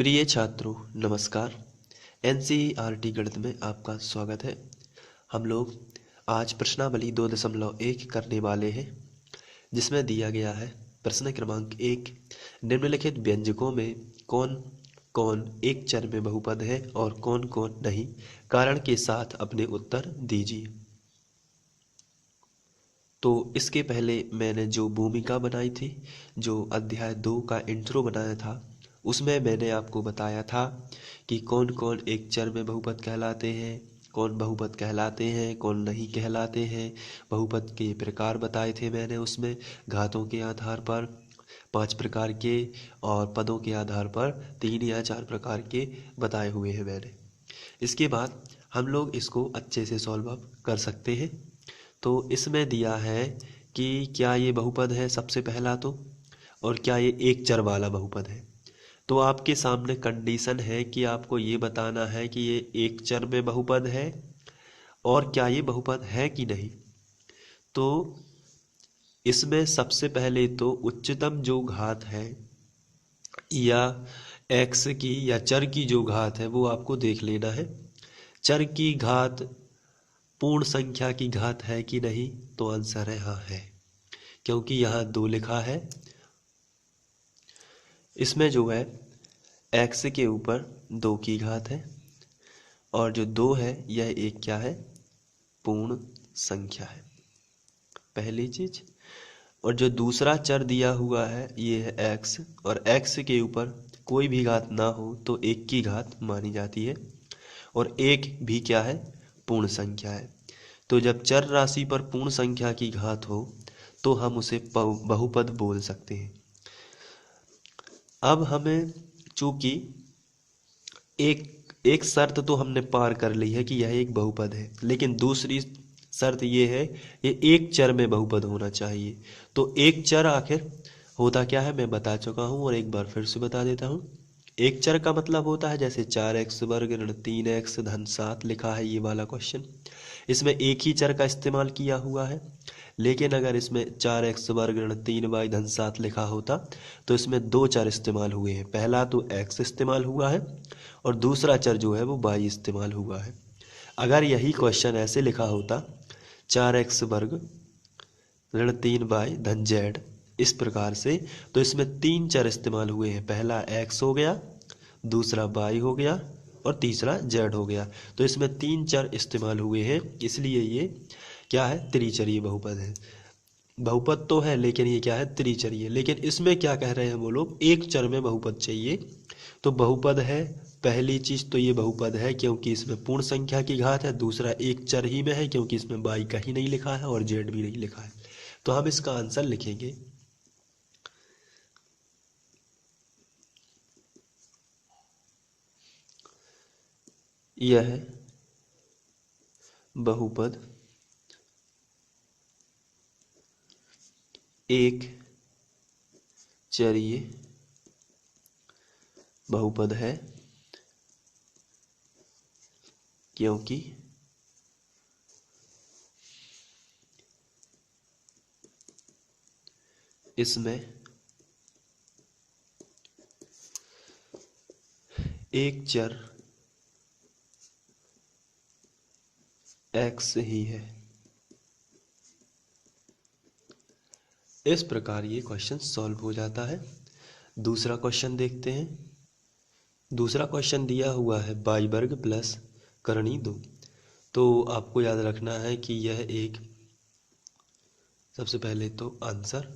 प्रिय छात्रों नमस्कार। एनसीईआरटी गणित में आपका स्वागत है। हम लोग आज प्रश्नावली 2.1 करने वाले हैं, जिसमें दिया गया है प्रश्न क्रमांक 1, निम्नलिखित व्यंजकों में कौन कौन एक चर में बहुपद है और कौन कौन नहीं, कारण के साथ अपने उत्तर दीजिए। तो इसके पहले मैंने जो भूमिका बनाई थी, जो अध्याय 2 का इंट्रो बनाया था, उसमें मैंने आपको बताया था कि कौन कौन एक चर में बहुपद कहलाते हैं, कौन बहुपद कहलाते हैं, कौन नहीं कहलाते हैं। बहुपद के प्रकार बताए थे मैंने उसमें, घातों के आधार पर 5 प्रकार के और पदों के आधार पर 3 या 4 प्रकार के बताए हुए हैं मैंने। इसके बाद हम लोग इसको अच्छे से सॉल्व अप कर सकते हैं। तो इसमें दिया है कि क्या ये बहुपद है सबसे पहला, तो और क्या ये एक चर वाला बहुपद है। तो आपके सामने कंडीशन है कि आपको ये बताना है कि ये एक चर में बहुपद है और क्या ये बहुपद है कि नहीं। तो इसमें सबसे पहले तो उच्चतम जो घात है या एक्स की या चर की जो घात है वो आपको देख लेना है। चर की घात पूर्ण संख्या की घात है कि नहीं, तो आंसर है हाँ है, क्योंकि यहाँ 2 लिखा है। इसमें जो है एक्स के ऊपर 2 की घात है और जो 2 है यह एक क्या है, पूर्ण संख्या है, पहली चीज। और जो दूसरा चर दिया हुआ है ये है एक्स, और एक्स के ऊपर कोई भी घात ना हो तो 1 की घात मानी जाती है, और 1 भी क्या है, पूर्ण संख्या है। तो जब चर राशि पर पूर्ण संख्या की घात हो तो हम उसे बहुपद बोल सकते हैं। अब हमें चूंकि एक शर्त तो हमने पार कर ली है कि यह एक बहुपद है, लेकिन दूसरी शर्त ये है ये एक चर में बहुपद होना चाहिए। तो एक चर आखिर होता क्या है मैं बता चुका हूँ और एक बार फिर से बता देता हूँ। एक चर का मतलब होता है जैसे 4x वर्ग ऋण 3x धन 7 लिखा है ये वाला क्वेश्चन, इसमें एक ही चर का इस्तेमाल किया हुआ है। लेकिन अगर इसमें 4x वर्ग ऋण 3y धन 7 लिखा होता तो इसमें 2 चर इस्तेमाल हुए हैं। पहला तो x इस्तेमाल हुआ है और दूसरा चर जो है वो y इस्तेमाल हुआ है। अगर यही क्वेश्चन ऐसे लिखा होता 4x वर्ग ऋण 3y धन z इस प्रकार से, तो इसमें 3 चर इस्तेमाल हुए हैं। पहला x हो गया, दूसरा y हो गया और तीसरा z हो गया। तो इसमें 3 चर इस्तेमाल हुए हैं, इसलिए ये क्या है, त्रिचरीय बहुपद है। बहुपद तो है लेकिन ये क्या है, त्रिचरीय। लेकिन इसमें क्या कह रहे हैं वो लोग, एक चर में बहुपद चाहिए। तो बहुपद है, पहली चीज तो ये बहुपद है क्योंकि इसमें पूर्ण संख्या की घात है। दूसरा एक चर ही में है क्योंकि इसमें y कहीं नहीं लिखा है और z भी नहीं लिखा है। तो हम इसका आंसर लिखेंगे यह बहुपद एक चरीय बहुपद है क्योंकि इसमें एक चर x ही है। इस प्रकार ये क्वेश्चन सॉल्व हो जाता है। दूसरा क्वेश्चन देखते हैं। दूसरा क्वेश्चन दिया हुआ है y वर्ग प्लस करणी 2। तो आपको याद रखना है कि यह एक, सबसे पहले तो आंसर,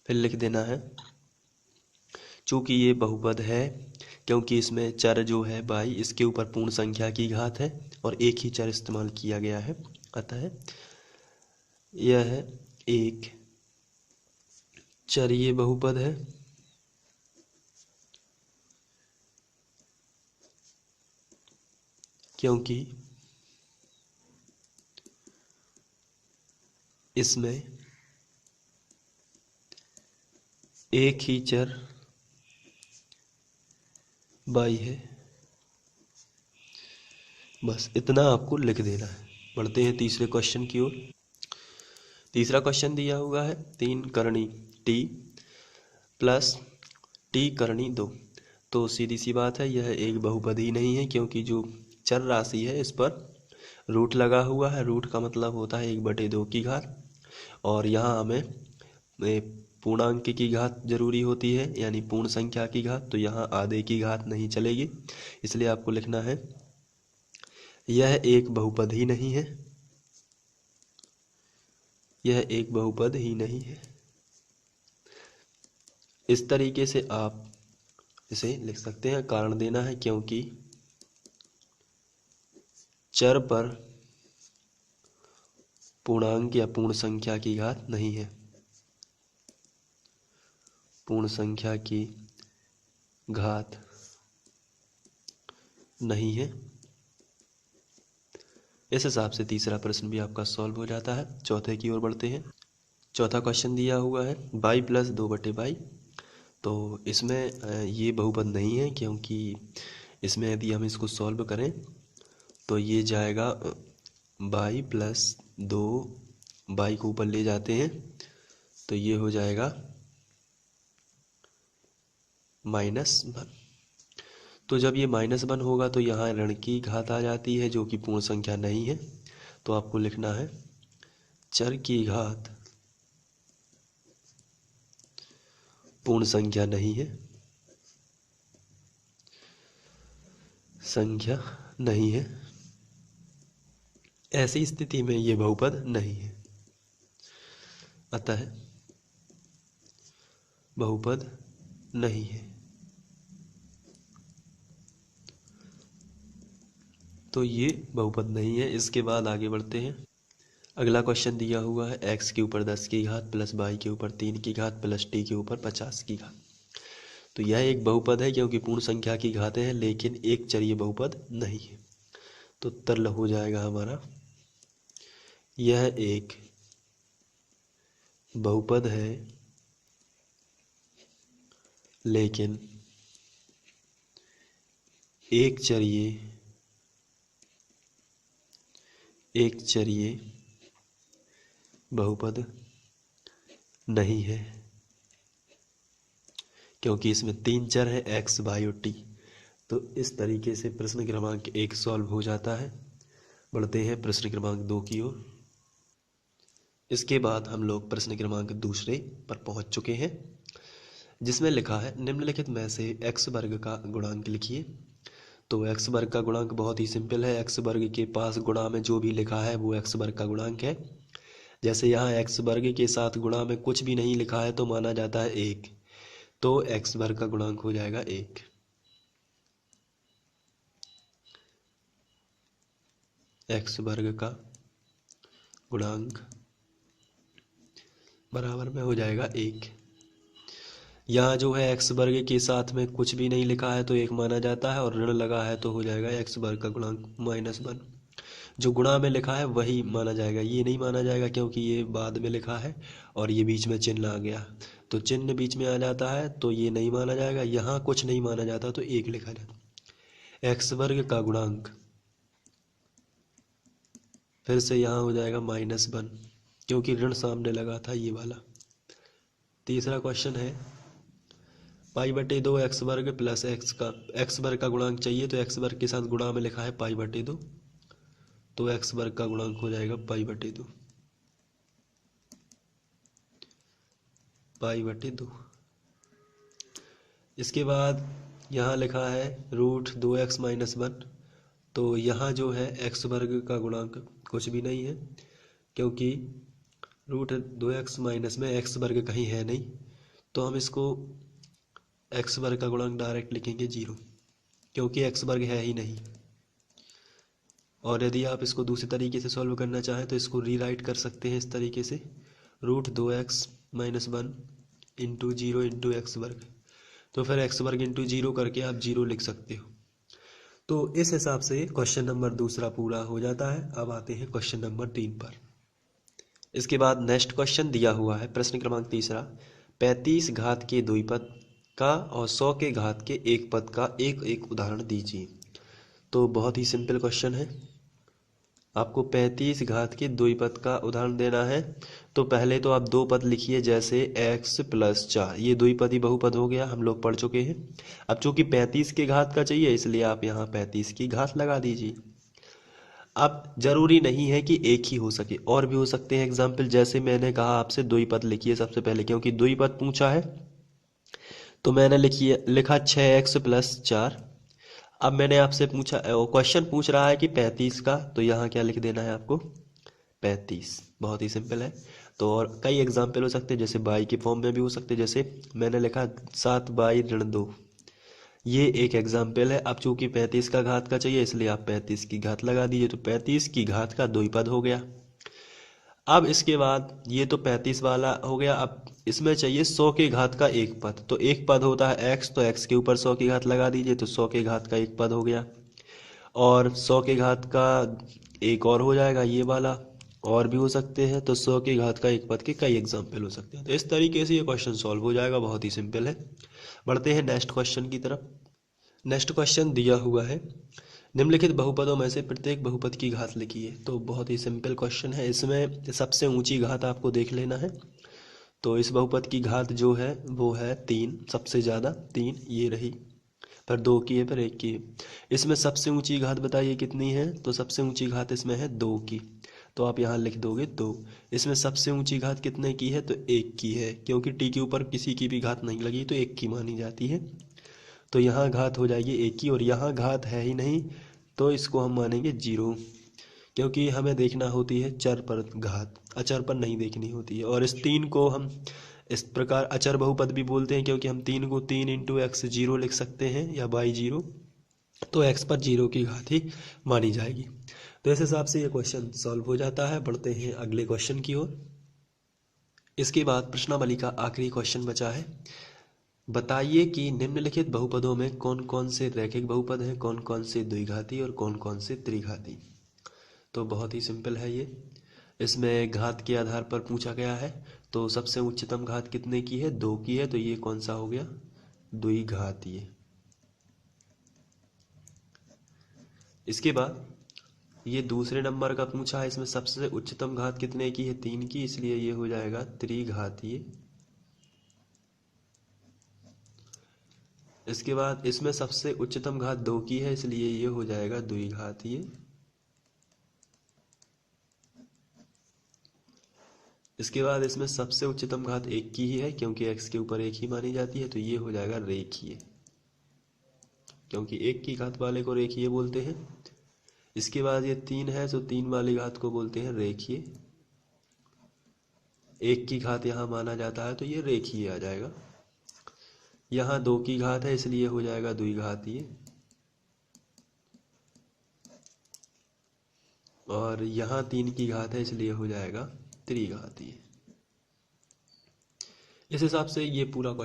फिर लिख देना है चूंकि ये बहुपद है क्योंकि इसमें चर जो है y इसके ऊपर पूर्ण संख्या की घात है और एक ही चर इस्तेमाल किया गया है, अतः यह एक चरीय बहुपद है। क्योंकि इसमें एक ही चर y है। बस इतना आपको लिख देना है। बढ़ते हैं तीसरे क्वेश्चन की ओर। तीसरा क्वेश्चन दिया हुआ है 3 करणी t प्लस t करणी 2। तो सीधी सी बात है, यह एक बहुपद ही नहीं है, क्योंकि जो चर राशि है इस पर रूट लगा हुआ है। रूट का मतलब होता है 1/2 की घात, और यहाँ हमें पूर्णांक की घात जरूरी होती है, यानी पूर्ण संख्या की घात। तो यहाँ आधे की घात नहीं चलेगी, इसलिए आपको लिखना है यह एक बहुपद ही नहीं है, यह एक बहुपद ही नहीं है। इस तरीके से आप इसे लिख सकते हैं। कारण देना है क्योंकि चर पर पूर्णांक या पूर्ण संख्या की घात नहीं है, पूर्ण संख्या की घात नहीं है। इस हिसाब से तीसरा प्रश्न भी आपका सॉल्व हो जाता है। चौथे की ओर बढ़ते हैं। चौथा क्वेश्चन दिया हुआ है y प्लस 2/22। तो इसमें ये बहुपद नहीं है, क्योंकि इसमें यदि हम इसको सॉल्व करें तो ये जाएगा y प्लस 2, y को ऊपर ले जाते हैं तो ये हो जाएगा -1। तो जब ये -1 होगा तो यहाँ ऋण की घात आ जाती है, जो कि पूर्ण संख्या नहीं है। तो आपको लिखना है चर की घात पूर्ण संख्या नहीं है, संख्या नहीं है। ऐसी स्थिति में ये बहुपद नहीं है, अतः बहुपद नहीं है। तो ये बहुपद नहीं है। इसके बाद आगे बढ़ते हैं। अगला क्वेश्चन दिया हुआ है x के ऊपर 10 की घात प्लस y के ऊपर 3 की घात प्लस t के ऊपर 50 की घात। तो यह एक बहुपद है, क्योंकि पूर्ण संख्या की घातें हैं, लेकिन एक चरीय बहुपद नहीं है। तो उत्तर हो जाएगा हमारा यह एक बहुपद है, लेकिन एक चरीय बहुपद नहीं है, क्योंकि इसमें 3 चर है x, y और t। तो इस तरीके से प्रश्न क्रमांक 1 सॉल्व हो जाता है। बढ़ते हैं प्रश्न क्रमांक 2 की ओर। इसके बाद हम लोग प्रश्न क्रमांक 2 पर पहुंच चुके हैं, जिसमें लिखा है निम्नलिखित में से x वर्ग का गुणांक लिखिए। तो x वर्ग का गुणांक बहुत ही सिंपल है। x वर्ग के पास गुणा में जो भी लिखा है वो x वर्ग का गुणांक है। जैसे यहाँ x वर्ग के साथ गुणा में कुछ भी नहीं लिखा है तो माना जाता है 1, तो x वर्ग का गुणांक हो जाएगा 1। x वर्ग का गुणांक बराबर में हो जाएगा 1। यहाँ जो है x वर्ग के साथ में कुछ भी नहीं लिखा है तो 1 माना जाता है, और ऋण लगा है तो हो जाएगा x वर्ग का गुणांक -1। जो गुणा में लिखा है वही माना जाएगा, ये नहीं माना जाएगा क्योंकि ये बाद में लिखा है और ये बीच में चिन्ह आ गया, तो चिन्ह बीच में आ जाता है तो ये नहीं माना जाएगा। यहाँ कुछ नहीं माना जाता तो 1 लिखा जाता। x वर्ग का गुणांक फिर से यहाँ हो जाएगा -1, क्योंकि ऋण सामने लगा था ये वाला। तीसरा क्वेश्चन है π/2 x वर्ग प्लस x वर्ग का गुणांक चाहिए, तो x वर्ग के साथ गुणा में लिखा है π/2, तो x वर्ग का गुणांक हो जाएगा π/2। π/2। इसके बाद यहाँ लिखा है √2x - 1। तो यहाँ जो है x वर्ग का गुणांक कुछ भी नहीं है, क्योंकि √2x में x वर्ग कहीं है नहीं, तो हम इसको x वर्ग का गुणांक डायरेक्ट लिखेंगे 0, क्योंकि x वर्ग है ही नहीं। और यदि आप इसको दूसरे तरीके से सॉल्व करना चाहें तो इसको रीराइट कर सकते हैं इस तरीके से, √2x - 1 × 0 × x वर्ग। तो फिर x वर्ग × 0 करके आप 0 लिख सकते हो। तो इस हिसाब से क्वेश्चन नंबर 2 पूरा हो जाता है। अब आते हैं क्वेश्चन नंबर 3 पर। इसके बाद नेक्स्ट क्वेश्चन दिया हुआ है प्रश्न क्रमांक 3, 35 घात के द्विपद का और 100 के घात के एक पद का एक एक उदाहरण दीजिए। तो बहुत ही सिंपल क्वेश्चन है। आपको 35 घात के द्विपद का उदाहरण देना है। तो पहले तो आप दो पद लिखिए, जैसे x प्लस 4, ये द्विपदी बहुपद हो गया, हम लोग पढ़ चुके हैं। अब चूंकि 35 के घात का चाहिए, इसलिए आप यहाँ 35 की घात लगा दीजिए। अब जरूरी नहीं है कि एक ही हो सके, और भी हो सकते हैं एग्जाम्पल। जैसे मैंने कहा आपसे द्विपद लिखिए सबसे पहले, क्योंकि द्विपद पूछा है तो मैंने लिखा 6x+4। अब मैंने आपसे पूछा, क्वेश्चन पूछ रहा है कि 35 का, तो यहाँ क्या लिख देना है आपको, 35। बहुत ही सिंपल है। तो और कई एग्जाम्पल हो सकते हैं, जैसे बाई के फॉर्म में भी हो सकते हैं, जैसे मैंने लिखा 7/2। ये एक एग्जाम्पल है। अब चूंकि 35 का घात का चाहिए, इसलिए आप 35 की घात लगा दीजिए, तो 35 की घात का द्विपद हो गया। अब इसके बाद ये तो 35 वाला हो गया। अब इसमें चाहिए 100 के घात का एक पद, तो एक पद होता है x, तो x के ऊपर 100 की घात लगा दीजिए, तो 100 के घात का एक पद हो गया। और 100 के घात का एक और हो जाएगा ये वाला, और भी हो सकते हैं। तो 100 के घात का एक पद के कई एग्जाम्पल हो सकते हैं। तो इस तरीके से ये क्वेश्चन सॉल्व हो जाएगा, बहुत ही सिंपल है। बढ़ते हैं नेक्स्ट क्वेश्चन की तरफ। नेक्स्ट क्वेश्चन दिया हुआ है, निम्नलिखित बहुपदों में से प्रत्येक बहुपद की घात लिखिए। तो बहुत ही सिंपल क्वेश्चन है। इसमें सबसे ऊंची घात आपको देख लेना है। तो इस बहुपद की घात जो है वो है 3, सबसे ज़्यादा 3 ये रही, पर 2 की है, पर 1 की है। इसमें सबसे ऊंची घात बताइए कितनी है, तो सबसे ऊंची घात इसमें है 2 की, तो आप यहाँ लिख दोगे 2। इसमें सबसे ऊंची घात कितने की है, तो 1 की है, क्योंकि टी के ऊपर किसी की भी घात नहीं लगी, तो 1 की मानी जाती है। तो यहाँ घात हो जाएगी 1 की, और यहाँ घात है ही नहीं, तो इसको हम मानेंगे 0, क्योंकि हमें देखना होती है चर पर घात, अचर पर नहीं देखनी होती है। और इस 3 को हम इस प्रकार अचर बहुपद भी बोलते हैं, क्योंकि हम 3 को 3 × x 0 लिख सकते हैं, या बाई 0, तो x पर 0 की घात ही मानी जाएगी। तो इस हिसाब से ये क्वेश्चन सॉल्व हो जाता है। बढ़ते हैं अगले क्वेश्चन की ओर। इसके बाद प्रश्नावली का आखिरी क्वेश्चन बचा है। बताइए कि निम्नलिखित बहुपदों में कौन कौन से रैखिक बहुपद हैं, कौन कौन से द्विघाती और कौन कौन से त्रिघाती। तो बहुत ही सिंपल है ये। इसमें घात के आधार पर पूछा गया है। तो सबसे उच्चतम घात कितने की है, 2 की है, तो ये कौन सा हो गया, द्विघातीय। इसके बाद ये दूसरे नंबर का पूछा है, इसमें सबसे उच्चतम घात कितने की है, 3 की, इसलिए ये हो जाएगा त्रिघातीय। इसके बाद इसमें सबसे उच्चतम घात 2 की है, इसलिए ये हो जाएगा द्विघातीय। इसके बाद इसमें सबसे उच्चतम घात 1 की ही है, क्योंकि x के ऊपर 1 ही मानी जाती है, तो ये हो जाएगा रेखीय, क्योंकि 1 की घात वाले को रेखीय बोलते हैं। इसके बाद ये 3 है, तो 3 वाली घात को बोलते हैं रेखीय। 1 की घात यहाँ माना जाता है, तो ये रेखीय आ जाएगा। यहाँ 2 की घात है, इसलिए हो जाएगा द्विघातीय। और यहाँ 3 की घात है, इसलिए हो जाएगा त्रिघातीय। इस हिसाब से ये पूरा क्वेश्चन